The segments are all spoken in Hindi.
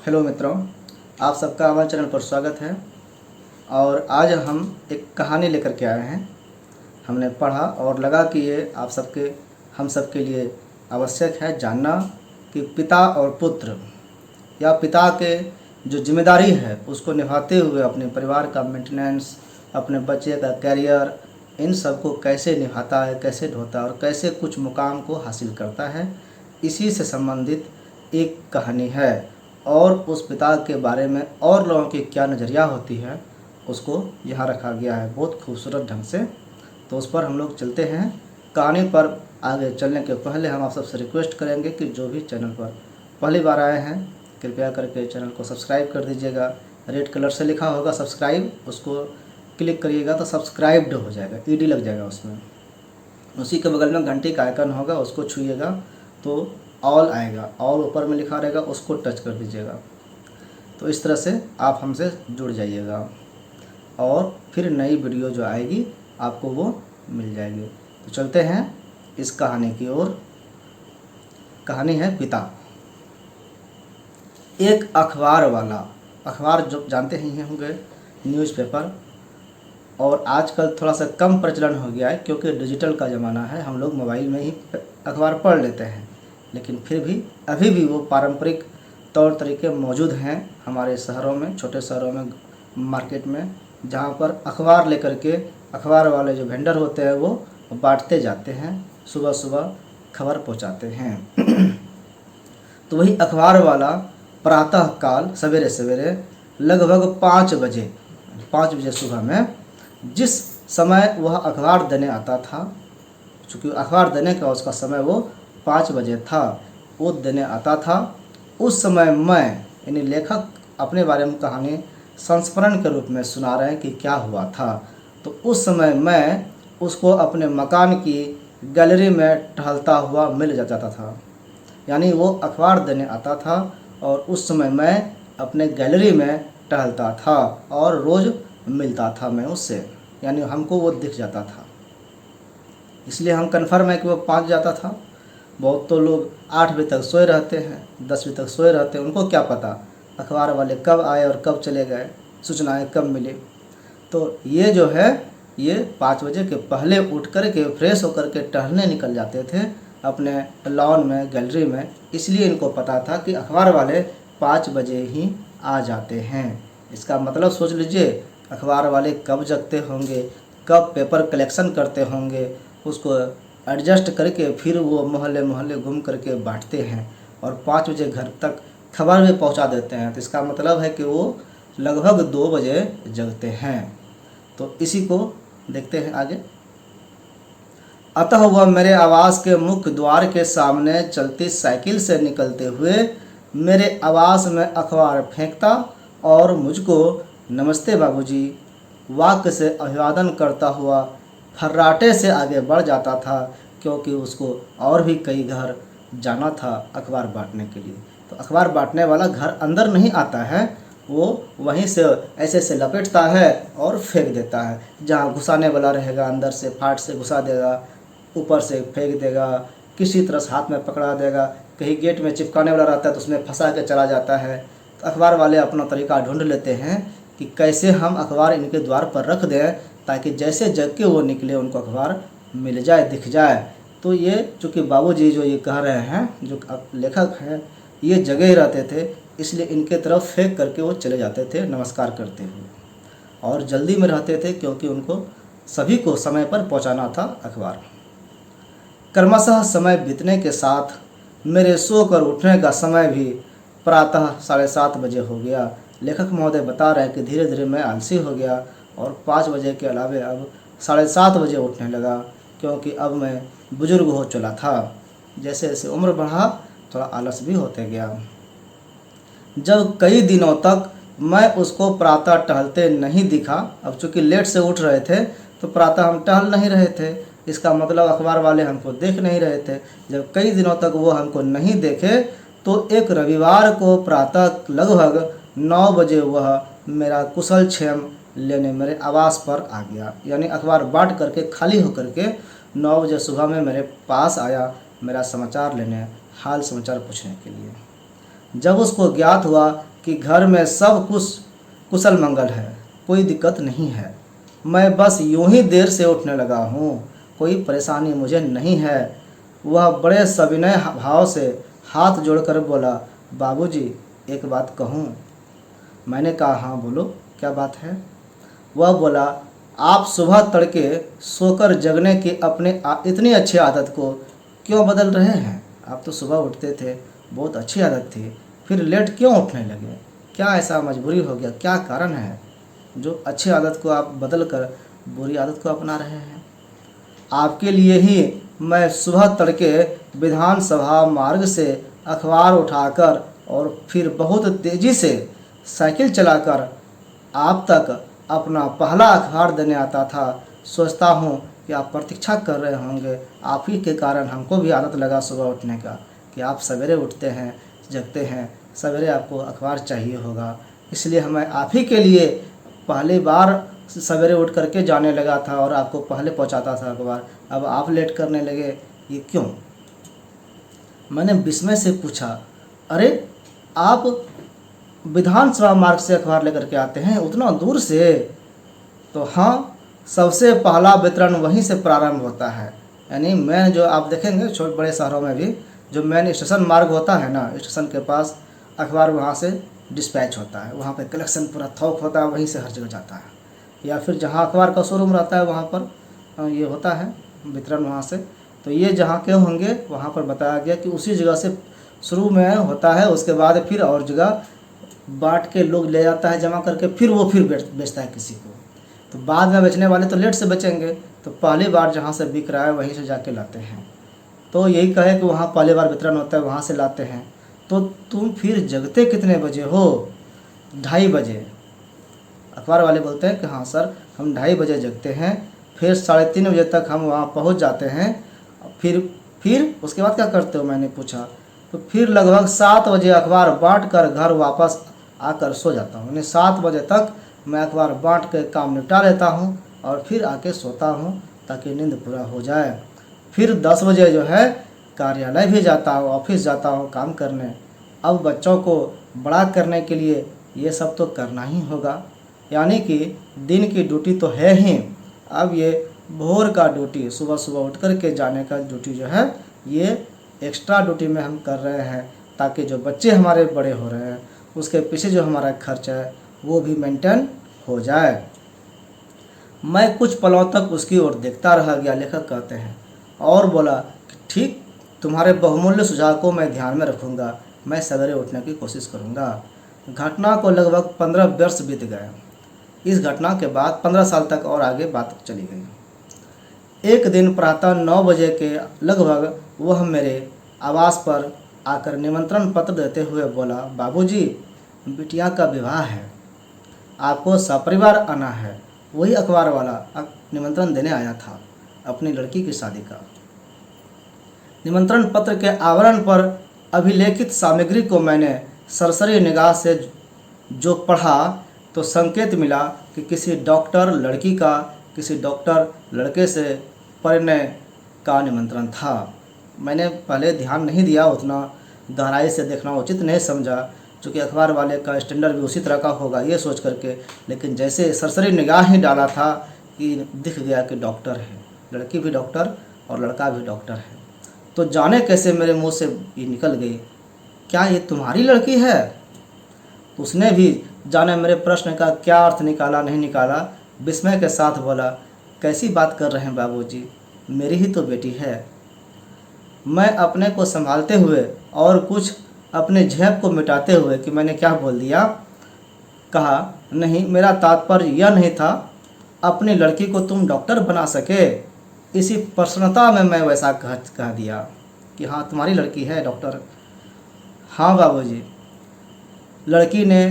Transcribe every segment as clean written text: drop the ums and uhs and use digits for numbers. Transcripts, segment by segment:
हेलो मित्रों, आप सबका हमारे चैनल पर स्वागत है। और आज हम एक कहानी लेकर के आए हैं। हमने पढ़ा और लगा कि ये हम सबके लिए आवश्यक है जानना कि पिता और पुत्र या पिता के जो जिम्मेदारी है उसको निभाते हुए अपने परिवार का मेंटेनेंस, अपने बच्चे का कैरियर, इन सब को कैसे निभाता है, कैसे ढोता है और कैसे कुछ मुकाम को हासिल करता है। इसी से संबंधित एक कहानी है और उस पिता के बारे में और लोगों की क्या नज़रिया होती है उसको यहाँ रखा गया है बहुत खूबसूरत ढंग से। तो उस पर हम लोग चलते हैं। कहानी पर आगे चलने के पहले हम आप सबसे रिक्वेस्ट करेंगे कि जो भी चैनल पर पहली बार आए हैं कृपया करके चैनल को सब्सक्राइब कर दीजिएगा। रेड कलर से लिखा होगा सब्सक्राइब, उसको क्लिक करिएगा तो सब्सक्राइब्ड हो जाएगा, ईडी लग जाएगा उसमें। उसी के बगल में घंटी का आइकन होगा, उसको छूइएगा तो ऑल आएगा, ऑल ऊपर में लिखा रहेगा, उसको टच कर दीजिएगा। तो इस तरह से आप हमसे जुड़ जाइएगा और फिर नई वीडियो जो आएगी आपको वो मिल जाएगी। तो चलते हैं इस कहानी की ओर। कहानी है पिता। एक अखबार वाला, अखबार जो जानते ही होंगे, न्यूज़पेपर, और आजकल थोड़ा सा कम प्रचलन हो गया है क्योंकि डिजिटल का ज़माना है। हम लोग मोबाइल में ही अखबार पढ़ लेते हैं, लेकिन फिर भी अभी भी वो पारंपरिक तौर तरीके मौजूद हैं हमारे शहरों में, छोटे शहरों में, मार्केट में, जहाँ पर अखबार लेकर के अखबार वाले जो वेंडर होते हैं वो बांटते जाते हैं, सुबह सुबह खबर पहुँचाते हैं। तो वही अखबार वाला प्रातः काल सवेरे सवेरे लगभग 5 बजे सुबह में जिस समय वह अखबार देने आता था, चूँकि अखबार देने का उसका समय वो 5 बजे था, वो देने आता था, उस समय मैं यानी लेखक अपने बारे में कहानी संस्मरण के रूप में सुना रहे हैं कि क्या हुआ था। तो उस समय मैं उसको अपने मकान की गैलरी में टहलता हुआ मिल जाता था। यानी वो अखबार देने आता था और उस समय मैं अपने गैलरी में टहलता था और रोज़ मिलता था मैं उससे, यानी हमको वो दिख जाता था। इसलिए हम कन्फर्म है कि वो 5 जाता था। बहुत तो लोग 8 बजे तक सोए रहते हैं, 10 बजे तक सोए रहते हैं, उनको क्या पता अखबार वाले कब आए और कब चले गए, सूचनाएं कब मिली। तो ये जो है ये 5 बजे के पहले उठ कर के फ्रेश होकर के टहलने निकल जाते थे अपने लॉन में, गैलरी में। इसलिए इनको पता था कि अखबार वाले 5 बजे ही आ जाते हैं। इसका मतलब सोच लीजिए अखबार वाले कब जगते होंगे, कब पेपर कलेक्शन करते होंगे, उसको एडजस्ट करके फिर वो मोहल्ले मोहल्ले घूम करके बांटते हैं और 5 बजे घर तक खबर भी पहुंचा देते हैं। तो इसका मतलब है कि वो लगभग 2 बजे जगते हैं। तो इसी को देखते हैं आगे। अतः वह मेरे आवास के मुख्य द्वार के सामने चलती साइकिल से निकलते हुए मेरे आवास में अखबार फेंकता और मुझको नमस्ते बाबूजी वाक्य से अभिवादन करता हुआ फर्राटे से आगे बढ़ जाता था, क्योंकि उसको और भी कई घर जाना था अखबार बांटने के लिए। तो अखबार बांटने वाला घर अंदर नहीं आता है, वो वहीं से ऐसे से लपेटता है और फेंक देता है। जहाँ घुसाने वाला रहेगा अंदर से फाट से घुसा देगा, ऊपर से फेंक देगा, किसी तरह से हाथ में पकड़ा देगा, कहीं गेट में चिपकाने वाला रहता है तो उसमें फंसा के चला जाता है। तो अखबार वाले अपना तरीका ढूंढ लेते हैं कि कैसे हम अखबार इनके द्वार पर रख दें ताकि जैसे जग के वो निकले उनको अखबार मिल जाए, दिख जाए। तो ये चूँकि बाबूजी जो ये कह रहे हैं, जो लेखक हैं, ये जगह ही रहते थे, इसलिए इनके तरफ फेंक करके वो चले जाते थे नमस्कार करते हुए, और जल्दी में रहते थे क्योंकि उनको सभी को समय पर पहुंचाना था अखबार। क्रमशः समय बीतने के साथ मेरे सोकर उठने का समय भी प्रातः 7:30 बजे हो गया। लेखक महोदय बता रहे हैं कि धीरे धीरे मैं आलसी हो गया और 5 बजे के अलावे अब 7:30 बजे उठने लगा, क्योंकि अब मैं बुजुर्ग हो चला था। जैसे जैसे उम्र बढ़ा थोड़ा आलस भी होते गया। जब कई दिनों तक मैं उसको प्रातः टहलते नहीं दिखा, अब चूँकि लेट से उठ रहे थे तो प्रातः हम टहल नहीं रहे थे, इसका मतलब अखबार वाले हमको देख नहीं रहे थे। जब कई दिनों तक वो हमको नहीं देखे तो एक रविवार को प्रातः लगभग 9 बजे वह मेरा कुशल क्षेम लेने मेरे आवास पर आ गया। यानी अखबार बांट करके खाली होकर के 9 बजे सुबह में मेरे पास आया मेरा समाचार लेने, हाल समाचार पूछने के लिए। जब उसको ज्ञात हुआ कि घर में सब कुछ कुशल मंगल है, कोई दिक्कत नहीं है। मैं बस यूं ही देर से उठने लगा हूँ, कोई परेशानी मुझे नहीं है। वह बड़े सविनय भाव से हाथ जोड़कर बोला, बाबूजी एक बात कहूँ? मैंने कहा, हाँ बोलो, क्या बात है? वह बोला, आप सुबह तड़के सोकर जगने की अपने इतनी अच्छी आदत को क्यों बदल रहे हैं? आप तो सुबह उठते थे, बहुत अच्छी आदत थी, फिर लेट क्यों उठने लगे? क्या ऐसा मजबूरी हो गया? क्या कारण है जो अच्छी आदत को आप बदल कर बुरी आदत को अपना रहे हैं? आपके लिए ही मैं सुबह तड़के विधानसभा मार्ग से अखबार उठाकर और फिर बहुत तेज़ी से साइकिल चलाकर आप तक अपना पहला अखबार देने आता था। सोचता हूँ कि आप प्रतीक्षा कर रहे होंगे, आप ही के कारण हमको भी आदत लगा सुबह उठने का कि आप सवेरे उठते हैं, जगते हैं, सवेरे आपको अखबार चाहिए होगा। इसलिए मैं आप ही के लिए पहली बार सवेरे उठ करके जाने लगा था और आपको पहले पहुंचाता था अखबार। अब आप लेट करने लगे, ये क्यों? मैंने विस्मय से पूछा, अरे आप विधानसभा मार्ग से अखबार लेकर के आते हैं उतना दूर से? तो हाँ, सबसे पहला वितरण वहीं से प्रारंभ होता है। यानी मैं जो आप देखेंगे छोटे बड़े शहरों में भी जो मेन स्टेशन मार्ग होता है ना, स्टेशन के पास अखबार वहाँ से डिस्पैच होता है, वहाँ पे कलेक्शन पूरा थोक होता है, वहीं से हर जगह जाता है। या फिर जहाँ अखबार का शोरूम रहता है वहाँ पर ये होता है वितरण वहाँ से। तो ये जहाँ के होंगे वहाँ पर बताया गया कि उसी जगह से शुरू में होता है, उसके बाद फिर और जगह बांट के लोग ले जाता है जमा करके, फिर वो फिर बेचता है किसी को। तो बाद में बेचने वाले तो लेट से बेचेंगे, तो पहली बार जहाँ से बिक रहा है वहीं से जाके लाते हैं। तो यही कहे कि वहाँ पहली बार वितरण होता है, वहाँ से लाते हैं। तो तुम फिर जगते कितने बजे हो? 2:30 बजे। अखबार वाले बोलते हैं कि हाँ सर, हम 2:30 बजे जगते हैं, फिर 3:30 बजे तक हम वहाँ पहुँच जाते हैं। फिर उसके बाद क्या करते हो? मैंने पूछा। तो फिर लगभग 7 बजे अखबार बांट कर घर वापस आकर सो जाता हूँ। यानी 7 बजे तक मैं अखबार बांट के काम निपटा लेता हूँ और फिर आके सोता हूँ ताकि नींद पूरा हो जाए। फिर 10 बजे जो है कार्यालय भी जाता हूँ, ऑफिस जाता हूँ काम करने। अब बच्चों को बड़ा करने के लिए ये सब तो करना ही होगा, यानी कि दिन की ड्यूटी तो है ही, अब ये भोर का ड्यूटी, सुबह सुबह उठ कर के जाने का ड्यूटी जो है ये एक्स्ट्रा ड्यूटी में हम कर रहे हैं ताकि जो बच्चे हमारे बड़े हो रहे हैं उसके पीछे जो हमारा खर्चा है वो भी मेंटेन हो जाए। मैं कुछ पलों तक उसकी ओर देखता रह गया, लेखक कहते हैं, और बोला कि ठीक, तुम्हारे बहुमूल्य सुझाव को मैं ध्यान में रखूँगा, मैं सवेरे उठने की कोशिश करूँगा। घटना को लगभग 15 वर्ष बीत गए। इस घटना के बाद 15 साल तक और आगे बात चली गई। एक दिन प्रातः 9 बजे के लगभग वह मेरे आवास पर आकर निमंत्रण पत्र देते हुए बोला, बाबूजी, बिटिया का विवाह है, आपको सपरिवार आना है। वही अखबार वाला निमंत्रण देने आया था अपनी लड़की की शादी का। निमंत्रण पत्र के आवरण पर अभिलेखित सामग्री को मैंने सरसरी निगाह से जो पढ़ा तो संकेत मिला कि किसी डॉक्टर लड़की का किसी डॉक्टर लड़के से परिणय का निमंत्रण था। मैंने पहले ध्यान नहीं दिया, उतना गहराई से देखना उचित नहीं समझा, चूँकि अखबार वाले का स्टैंडर्ड भी उसी तरह का होगा ये सोच करके। लेकिन जैसे सरसरी निगाह ही डाला था कि दिख गया कि डॉक्टर है, लड़की भी डॉक्टर और लड़का भी डॉक्टर है। तो जाने कैसे मेरे मुंह से ये निकल गई, क्या ये तुम्हारी लड़की है? उसने भी जाने मेरे प्रश्न का क्या अर्थ निकाला नहीं निकाला, विस्मय के साथ बोला, कैसी बात कर रहे हैं बाबूजी, मेरी ही तो बेटी है। मैं अपने को संभालते हुए और कुछ अपने झेप को मिटाते हुए कि मैंने क्या बोल दिया, कहा, नहीं, मेरा तात्पर्य यह नहीं था अपनी लड़की को तुम डॉक्टर बना सके। इसी प्रसन्नता में मैं वैसा कह दिया कि हाँ तुम्हारी लड़की है डॉक्टर। हाँ बाबूजी, लड़की ने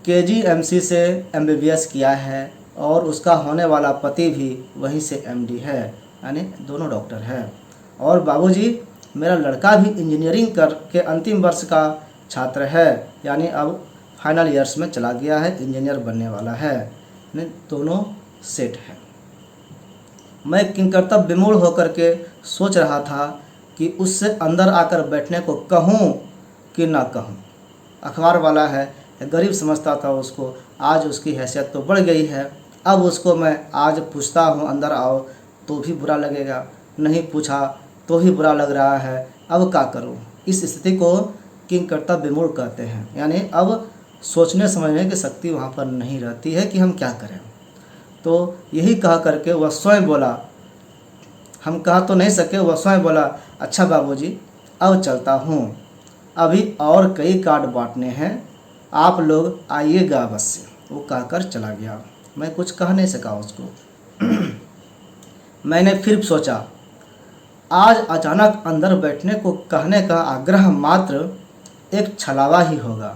KGMC से MBBS किया है और उसका होने वाला पति भी वहीं से MD है, यानी दोनों डॉक्टर हैं। और बाबूजी, मेरा लड़का भी इंजीनियरिंग के अंतिम वर्ष का छात्र है, यानी अब फाइनल ईयर्स में चला गया है, इंजीनियर बनने वाला है। दोनों सेट हैं। मैं किंकर्तव्य विमूढ़ होकर के सोच रहा था कि उससे अंदर आकर बैठने को कहूँ कि ना कहूँ। अखबार वाला है, गरीब समझता था उसको, आज उसकी हैसियत तो बढ़ गई है। अब उसको मैं आज पूछता हूँ अंदर आओ तो भी बुरा लगेगा, नहीं पूछा तो भी बुरा लग रहा है। अब क्या करूँ? इस स्थिति को किंग कर्तव्य विमूढ़ कहते हैं, यानी अब सोचने समझने की शक्ति वहाँ पर नहीं रहती है कि हम क्या करें। तो यही कहा करके वह स्वयं बोला, हम कहा तो नहीं सके, वह स्वयं बोला, अच्छा बाबूजी अब चलता हूँ, अभी और कई कार्ड बांटने हैं, आप लोग आइएगा अवश्य। वो कहकर चला गया। मैं कुछ कह नहीं सका उसको। मैंने फिर सोचा आज अचानक अंदर बैठने को कहने का आग्रह मात्र एक छलावा ही होगा,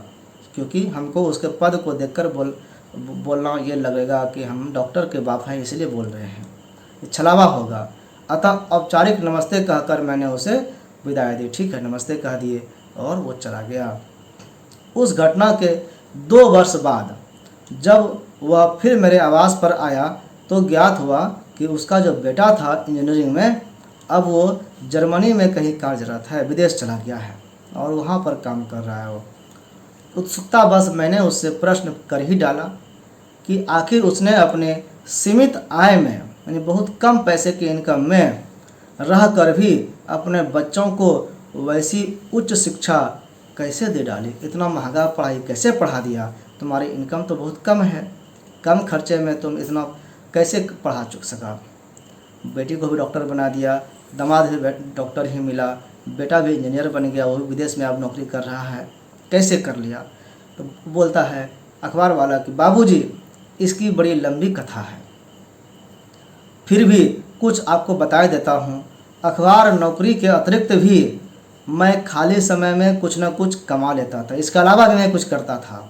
क्योंकि हमको उसके पद को देखकर बोलना ये लगेगा कि हम डॉक्टर के बाप हैं इसलिए बोल रहे हैं, ये छलावा होगा। अतः औपचारिक नमस्ते कहकर मैंने उसे विदाई दी। ठीक है, नमस्ते कह दिए और वो चला गया। उस घटना के 2 वर्ष बाद जब वह फिर मेरे आवास पर आया तो ज्ञात हुआ कि उसका जो बेटा था इंजीनियरिंग में, अब वो जर्मनी में कहीं कार्यरत है, विदेश चला गया है और वहाँ पर काम कर रहा है। वो उत्सुकता बस मैंने उससे प्रश्न कर ही डाला कि आखिर उसने अपने सीमित आय में, यानी बहुत कम पैसे की इनकम में रह कर भी अपने बच्चों को वैसी उच्च शिक्षा कैसे दे डाली, इतना महंगा पढ़ाई कैसे पढ़ा दिया, तुम्हारी इनकम तो बहुत कम है, कम खर्चे में तुम इतना कैसे पढ़ा चुक सका। बेटी को भी डॉक्टर बना दिया, दामाद भी डॉक्टर ही मिला, बेटा भी इंजीनियर बन गया, वो भी विदेश में अब नौकरी कर रहा है, कैसे कर लिया। तो बोलता है अखबार वाला कि बाबूजी इसकी बड़ी लंबी कथा है, फिर भी कुछ आपको बता देता हूँ। अखबार नौकरी के अतिरिक्त भी मैं खाली समय में कुछ न कुछ कमा लेता था, इसके अलावा भी मैं कुछ करता था।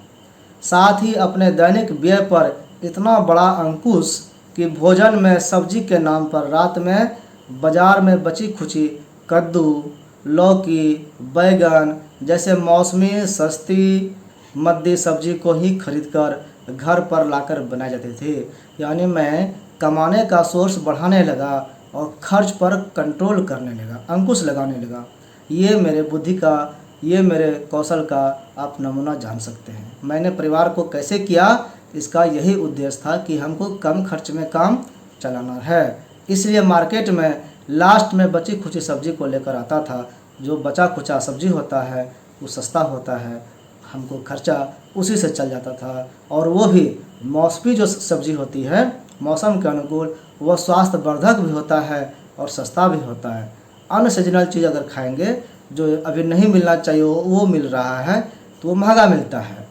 साथ ही अपने दैनिक व्यय पर इतना बड़ा अंकुश कि भोजन में सब्जी के नाम पर रात में बाजार में बची खुची कद्दू, लौकी, बैगन जैसे मौसमी सस्ती मद्दी सब्जी को ही खरीदकर घर पर लाकर बनाए जाते थे। यानी मैं कमाने का सोर्स बढ़ाने लगा और खर्च पर कंट्रोल करने लगा, अंकुश लगाने लगा। ये मेरे बुद्धि का, ये मेरे कौशल का आप नमूना जान सकते हैं। मैंने परिवार को कैसे किया, इसका यही उद्देश्य था कि हमको कम खर्च में काम चलाना है। इसलिए मार्केट में लास्ट में बची खुची सब्जी को लेकर आता था। जो बचा खुचा सब्जी होता है वो सस्ता होता है, हमको खर्चा उसी से चल जाता था। और वो भी मौसमी जो सब्जी होती है मौसम के अनुकूल, वह स्वास्थ्यवर्धक भी होता है और सस्ता भी होता है। अन्य सीजनल चीज़ अगर खाएंगे जो अभी नहीं मिलना चाहिए वो मिल रहा है तो वो महंगा मिलता है,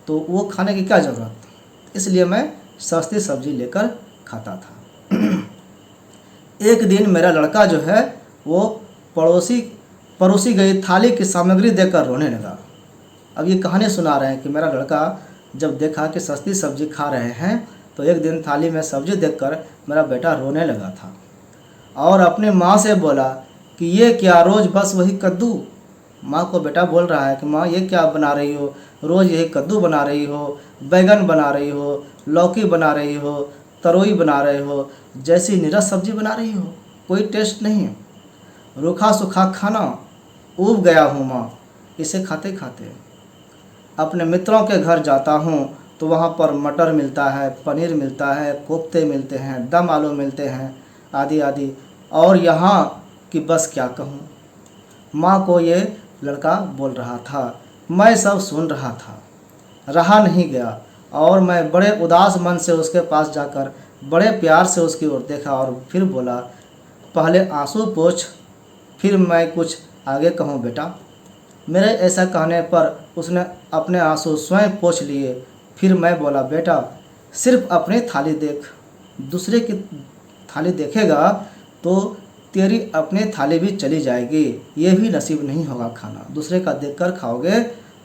तो वो खाने की क्या ज़रूरत। इसलिए मैं सस्ती सब्जी लेकर खाता था। एक दिन मेरा लड़का जो है वो पड़ोसी गई थाली की सामग्री देकर रोने लगा। अब ये कहानी सुना रहे हैं कि मेरा लड़का जब देखा कि सस्ती सब्जी खा रहे हैं तो एक दिन थाली में सब्जी देखकर मेरा बेटा रोने लगा था और अपनी माँ से बोला कि ये क्या रोज़ बस वही कद्दू। माँ को बेटा बोल रहा है कि माँ ये क्या बना रही हो, रोज़ यही कद्दू बना रही हो, बैगन बना रही हो, लौकी बना रही हो, तरोई बना रहे हो, जैसी निरस सब्जी बना रही हो, कोई टेस्ट नहीं, रूखा सूखा खाना, ऊब गया हूँ माँ इसे खाते खाते। अपने मित्रों के घर जाता हूँ तो वहाँ पर मटर मिलता है, पनीर मिलता है, कोफ्ते मिलते हैं, दम आलू मिलते हैं आदि आदि, और यहाँ कि बस क्या कहूँ। माँ को ये लड़का बोल रहा था, मैं सब सुन रहा था, रहा नहीं गया और मैं बड़े उदास मन से उसके पास जाकर बड़े प्यार से उसकी ओर देखा और फिर बोला, पहले आंसू पोंछ फिर मैं कुछ आगे कहूँ बेटा। मेरे ऐसा कहने पर उसने अपने आंसू स्वयं पोंछ लिए। फिर मैं बोला, बेटा सिर्फ अपनी थाली देख, दूसरे की थाली देखेगा तो तेरी अपनी थाली भी चली जाएगी, ये भी नसीब नहीं होगा खाना। दूसरे का देखकर खाओगे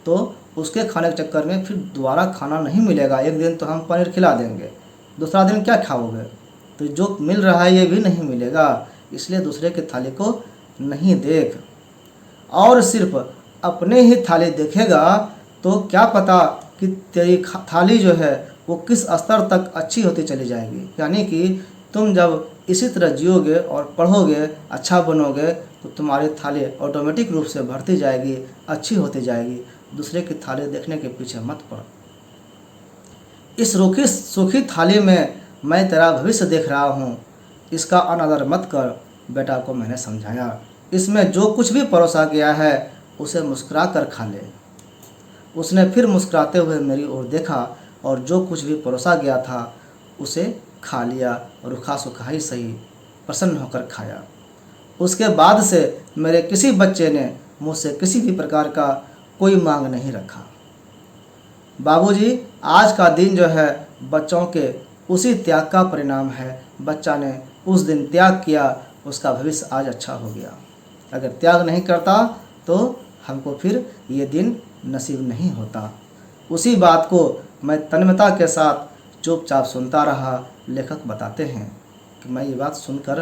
तो उसके खाने के चक्कर में फिर दोबारा खाना नहीं मिलेगा। एक दिन तो हम पनीर खिला देंगे, दूसरा दिन क्या खाओगे, तो जो मिल रहा है ये भी नहीं मिलेगा। इसलिए दूसरे की थाली को नहीं देख, और सिर्फ अपने ही थाली देखेगा तो क्या पता कि तेरी थाली जो है वो किस स्तर तक अच्छी होती चली जाएगी। यानी कि तुम जब इसी तरह जियोगे और पढ़ोगे, अच्छा बनोगे, तो तुम्हारी थाली ऑटोमेटिक रूप से बढ़ती जाएगी, अच्छी होती जाएगी। दूसरे की थाली देखने के पीछे मत पड़। इस रूखी सूखी थाली में मैं तेरा भविष्य देख रहा हूँ, इसका अनादर मत कर। बेटा को मैंने समझाया, इसमें जो कुछ भी परोसा गया है उसे मुस्कुरा कर खा ले। उसने फिर मुस्कुराते हुए मेरी ओर देखा और जो कुछ भी परोसा गया था उसे खा लिया, रूखा सूखा ही सही, प्रसन्न होकर खाया। उसके बाद से मेरे किसी बच्चे ने मुझसे किसी भी प्रकार का कोई मांग नहीं रखा। बाबूजी, आज का दिन जो है बच्चों के उसी त्याग का परिणाम है। बच्चा ने उस दिन त्याग किया, उसका भविष्य आज अच्छा हो गया। अगर त्याग नहीं करता तो हमको फिर ये दिन नसीब नहीं होता। उसी बात को मैं तन्मयता के साथ चुपचाप सुनता रहा। लेखक बताते हैं कि मैं ये बात सुनकर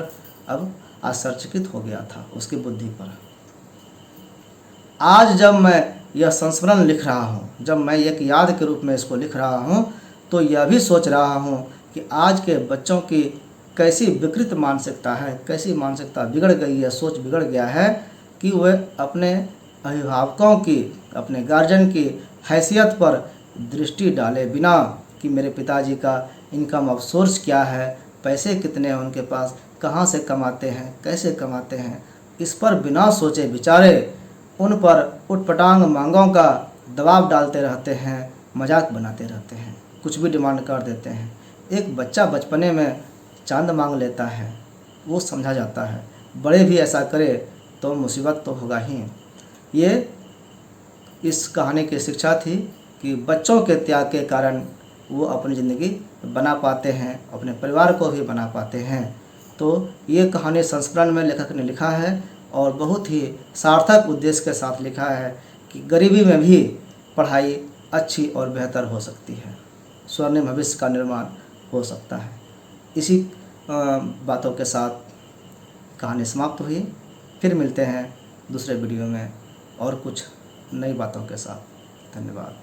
अब आश्चर्यचकित हो गया था उसकी बुद्धि पर। आज जब मैं यह संस्मरण लिख रहा हूँ, जब मैं एक याद के रूप में इसको लिख रहा हूँ, तो यह भी सोच रहा हूँ कि आज के बच्चों की कैसी विकृत मानसिकता है, कैसी मानसिकता बिगड़ गई है, सोच बिगड़ गया है कि वह अपने अभिभावकों की, अपने गार्जियन की हैसियत पर दृष्टि डाले बिना कि मेरे पिताजी का इनकम ऑफ सोर्स क्या है, पैसे कितने हैं उनके पास, कहाँ से कमाते हैं, कैसे कमाते हैं, इस पर बिना सोचे विचारे उन पर उटपटांग मांगों का दबाव डालते रहते हैं, मजाक बनाते रहते हैं, कुछ भी डिमांड कर देते हैं। एक बच्चा बचपने में चांद मांग लेता है, वो समझा जाता है, बड़े भी ऐसा करे तो मुसीबत तो होगा ही। ये इस कहानी की शिक्षा थी कि बच्चों के त्याग के कारण वो अपनी ज़िंदगी बना पाते हैं, अपने परिवार को भी बना पाते हैं। तो ये कहानी संस्मरण में लेखक ने लिखा है और बहुत ही सार्थक उद्देश्य के साथ लिखा है कि गरीबी में भी पढ़ाई अच्छी और बेहतर हो सकती है, स्वर्णिम भविष्य का निर्माण हो सकता है। इसी बातों के साथ कहानी समाप्त हुई। फिर मिलते हैं दूसरे वीडियो में और कुछ नई बातों के साथ। धन्यवाद।